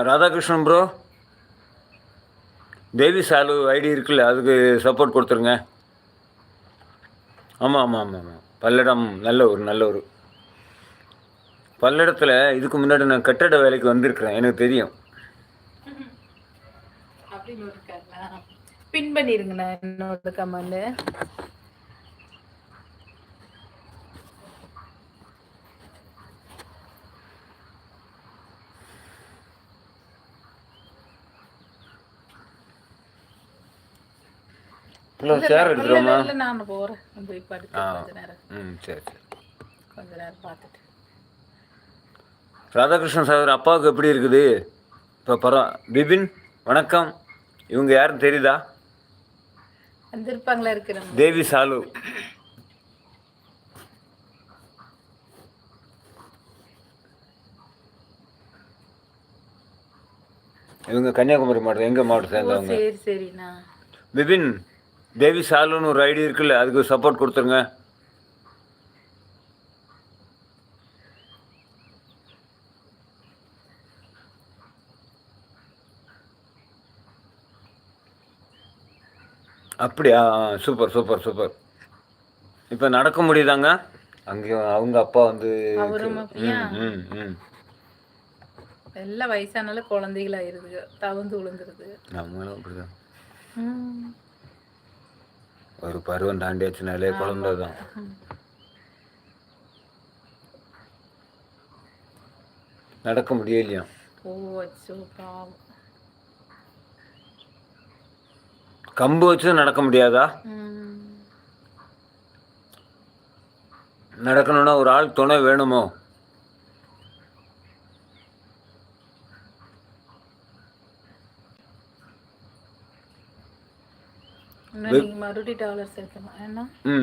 Radhakrishnan bro, தேவி சாலு ID இருக்குல்ல, அதுக்கு support கொடுத்துருங்க. ஆமாம் ஆமாம் ஆமாம் ஆமாம், பல்லடம் நல்ல ஊர், நல்ல ஊர். பல்லடத்தில் இதுக்கு முன்னாடி நான் கட்டட வேலைக்கு வந்திருக்கிறேன், எனக்கு தெரியும். அப்படின்னு இருக்காங்களா? பின் பண்ணிருங்கண்ணா என்னோட கமெண்ட். சேர் எடுத்துருவோமா? நான் போறேன், போய் படுத்து கொஞ்ச நேரம். சரி சரி, கொஞ்ச நேரம் பார்த்துட்டு. ராதாகிருஷ்ணன் சார் அப்பாவுக்கு எப்படி இருக்குது இப்போ? பிபின் வணக்கம். இவங்க யாருன்னு தெரியுதா? வந்திருப்பாங்களா? இருக்கிற தேவி சாலு. இவங்க கன்னியாகுமரி மாவட்டம். எங்கள் மாவட்டம் சேர்ந்தவங்க. சரி சரிண்ணா. பிபின், தேவி சாலுன்னு ஒரு ஐடி இருக்குல்ல, அதுக்கு சப்போர்ட் கொடுத்துருங்க. அப்படியா? Super super super. இப்போ நடக்க முடியுதாங்க? அங்கேயும் அவங்க அப்பா வந்து எல்லாம் வயசானால குழந்தைகள் ஆயிருது, தவந்து விழுந்துருது. நம்மளும் அப்படிதான். ஒரு பருவம் தாண்டியாச்சுனாலே குழந்தை தான். நடக்க முடியலையா? கம்பு வச்சு நடக்க முடியாதா? நடக்கணும்னா ஒரு ஆள் துணை வேணுமோ?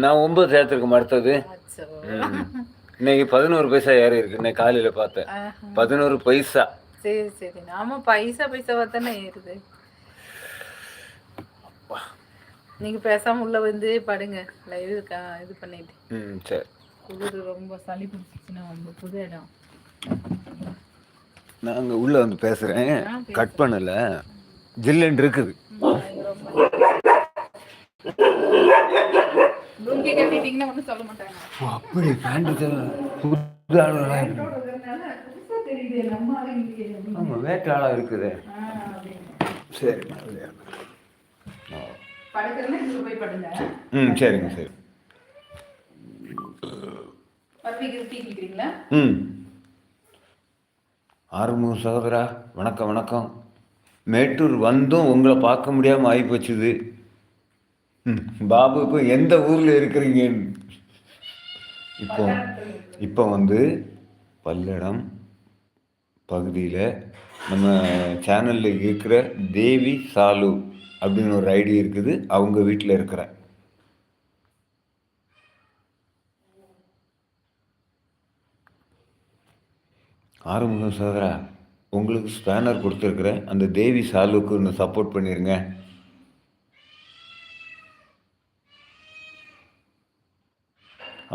நான் 9 சேர்த்துருக்கேன். அடுத்தது இன்னைக்கு 11 பைசா ஏறி இருக்கு. இன்னைக்கு காலையில பார்த்தேன் 11 பைசா. சரி சரி, ஆமா பைசா தானே ஏறுது. நீங்க பேசாம உள்ள வந்து படுங்க, லைவ் இது பண்ணிட்டு. சரி. குளிர் ரொம்ப சளி பிடிச்சிச்சுன்னா வந்து புது இடம். நாங்க உள்ள வந்து பேசுறேன், கட் பண்ணல, ஜில்லுன்னு இருக்குது. அப்படி பேண்ட் புது ஆளுங்களா ஆமா, வேட்ட ஆளா இருக்குது. சரி சரிங்க சரி. ஆறுமுக சகோதரா வணக்கம் வணக்கம். மேட்டூர் வந்தும் உங்களை பார்க்க முடியாமல் ஆகிப்போச்சுது. பாபு இப்போ எந்த ஊரில் இருக்கிறீங்க? இப்போ வந்து பல்லடம் பகுதியில் நம்ம சேனலில் இருக்கிற தேவி சாலு அப்படின்னு ஒரு ஐடி இருக்குது, அவங்க வீட்டில் இருக்கிறேன். ஆறுமுகம் சோதரா, உங்களுக்கு ஸ்பேனர் கொடுத்துருக்குறேன், அந்த தேவி சாலுக்கு ஒன்று சப்போர்ட் பண்ணிடுங்க.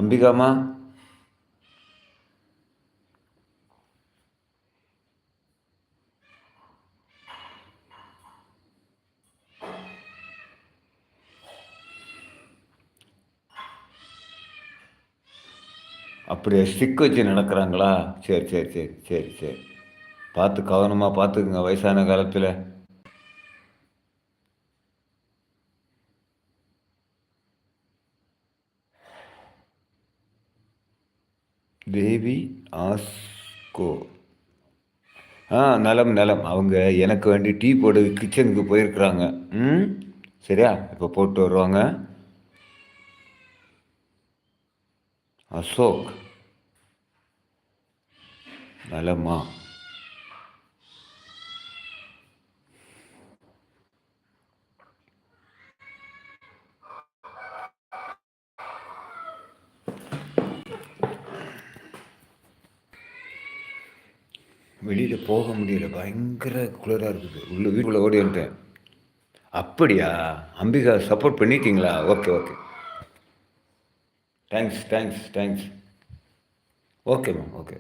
அம்பிகாமா, அப்படியே ஸ்டிக் வச்சு நடக்கிறாங்களா? சரி சரி சரி சரி சரி, பார்த்து கவனமாக பார்த்துக்குங்க வயசான காலத்தில். தேவி ஆஸ்கோ, நலம் நலம். அவங்க எனக்கு வேண்டி டீ போடு கிச்சனுக்கு போயிருக்கிறாங்க. சரியா, இப்போ போட்டு வருவாங்க. அசோக் நலமா? வெளியில் போக முடியல, பயங்கர குளிராக இருக்குது. வீட்டுக்குள்ளே ஓடி வந்துட்டேன். அப்படியா? அம்பிகா சப்போர்ட் பண்ணிட்டீங்களா? Okay okay, thanks thanks thanks. Okay ma'am, okay.